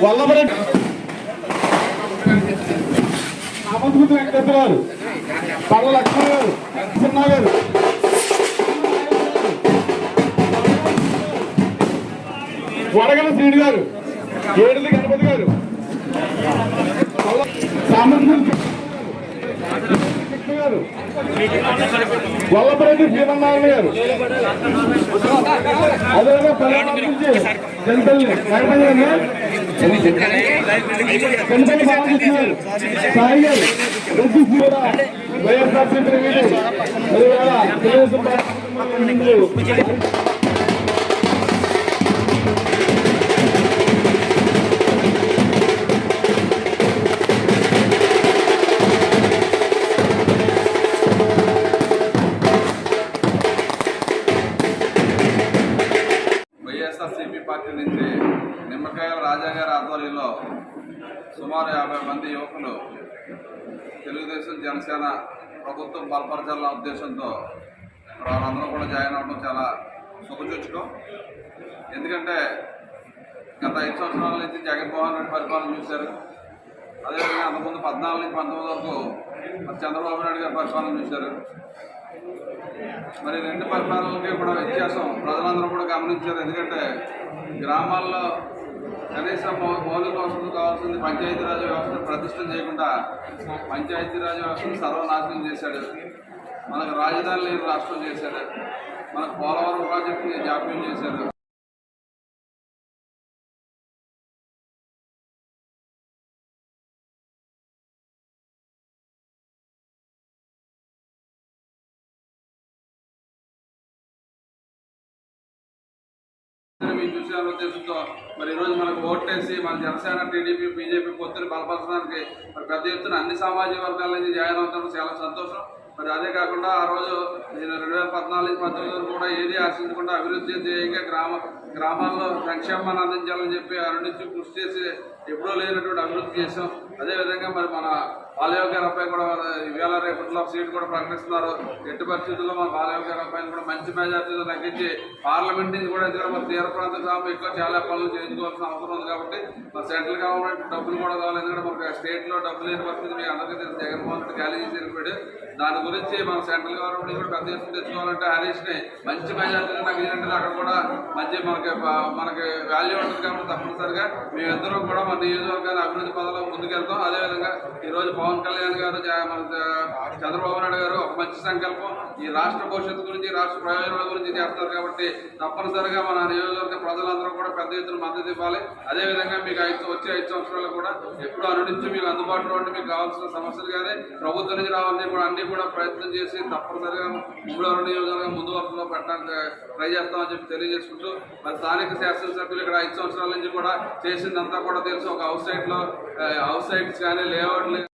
వల్లభరెడ్డి నామస్మృతి వెంకటేశ్వర గారు, పర్ల లక్ష్మణ గారు, చిన్న గారు, వడగల శ్రీని గారు, ఏడుది గణపతి గారు, సామస్మృతి గారు, వల్లభరెడ్డి శ్రీమన్నారాయణ గారు, అదేవిధంగా ప్రధానమంత్రి జనపల్లి జనపల్లి బాలకృష్ణ గారు, సాయి గారు, వైఎస్ఆర్సీపీ తెలుగుదేశం వైఎస్ఆర్సీపీ పార్టీ నుంచి నిమ్మకాయల రాజా గారి ఆధ్వర్యంలో సుమారు 50 మంది యువకులు తెలుగుదేశం జనసేన ప్రభుత్వం బలపరచాలన్న ఉద్దేశంతో వాళ్ళందరూ కూడా జాయిన్ అవ్వడం చాలా శుభసూచకం. ఎందుకంటే గత 5 సంవత్సరాల నుంచి జగన్మోహన్ రెడ్డి పరిపాలన చూశారు. అదేవిధంగా అంతకుముందు 14 నుంచి 19 వరకు చంద్రబాబు నాయుడు గారి పరిపాలన చూశారు. మరి రెండు పరిపాలనలకి కూడా వ్యత్యాసం ప్రజలందరూ కూడా గమనించారు. ఎందుకంటే గ్రామాల్లో కనీసం మౌలిక వసతులు కావాల్సింది పంచాయతీరాజ్ వ్యవస్థను ప్రతిష్ఠ చేయకుండా పంచాయతీరాజ్ వ్యవస్థను సర్వనాశనం చేశాడు. మనకు రాజధాని లేని రాష్ట్రం చేశాడు. మనకు పోలవరం ప్రాజెక్టుని జాప్యం చేశాడు. మీరు చూసే ఉద్దేశంతో మరి ఈరోజు మనకు ఓట్లేసి మన జనసేన, టీడీపీ, బీజేపీ పొత్తుని బలపరచడానికి మరి పెద్ద ఎత్తున అన్ని సామాజిక వర్గాల నుంచి జాయిన్ అవుతాం. చాలా సంతోషం. మరి అదే కాకుండా ఆ రోజు 2014-19 కూడా ఏది ఆశించకుండా అభివృద్ధి చేయంగా గ్రామాల్లో సంక్షేమాన్ని అందించాలని చెప్పి ఆ నుంచి కృషి చేసి ఎప్పుడూ లేనటువంటి అభివృద్ధి చేసాం. అదేవిధంగా మరి మన బాలయోగి గారి అబ్బాయి కూడా ఇవాళ రేపట్లో సీట్ కూడా ప్రకటిస్తున్నారు. ఎట్టి పరిస్థితుల్లో మన బాలయోగి గారి అబ్బాయిని కూడా మంచి మెజార్టీతో తగ్గించి పార్లమెంట్ నుంచి కూడా ఎందుకంటే మన తీర ప్రాంత గ్రామంలో చాలా పనులు చేయించుకోవాల్సిన అవసరం ఉంది. కాబట్టి మన సెంట్రల్ గవర్నమెంట్ డబ్బులు కూడా కావాలి. ఎందుకంటే మనకు స్టేట్లో డబ్బులు లేని పరిస్థితి మీకు అందరికీ తెలుసు. జగన్మోహన్ రెడ్డి ఖాళీ చేసి వెళ్ళిపోయాడు. దాని గురించి మన సెంట్రల్ గవర్నమెంట్ కూడా పెద్ద ఎత్తున తెచ్చుకోవాలంటే హరీష్ని మంచి మెజార్టీతో తగ్గించాలంటే అక్కడ కూడా మంచి మనకి వాల్యూ ఉంటుంది. కాబట్టి తప్పనిసరిగా మేమిద్దరం కూడా మన నియోజకవర్గాన్ని అభివృద్ధి పదంలో ముందుకెళ్తాం. అదేవిధంగా ఈరోజు పవన్ కళ్యాణ్ గారు, మన చంద్రబాబు నాయుడు గారు ఒక మంచి సంకల్పం ఈ రాష్ట్ర భవిష్యత్తు గురించి, రాష్ట్ర ప్రయోజనాల గురించి చేస్తారు. కాబట్టి తప్పనిసరిగా మన నియోజకవర్గ ప్రజలందరూ కూడా పెద్ద ఎత్తున మద్దతు ఇవ్వాలి. అదేవిధంగా మీకు వచ్చే 5 సంవత్సరాలు కూడా ఎప్పుడు అనునించి మీకు అందుబాటులో ఉండి మీకు కావాల్సిన సమస్యలు కానీ ప్రభుత్వం నుంచి రావాలని కూడా అన్ని కూడా ప్రయత్నం చేసి తప్పనిసరిగా 3వ నియోజకవర్గం ముందు వరుసలో పెట్టడానికి ట్రై చేస్తామని చెప్పి తెలియజేసుకుంటూ మరి స్థానిక శాసనసభ్యులు ఇక్కడ 5 సంవత్సరాల నుంచి కూడా చేసిందంతా కూడా తెలుసు. ఒక హౌస్ సైట్స్ కానీ లేఅవుట్లు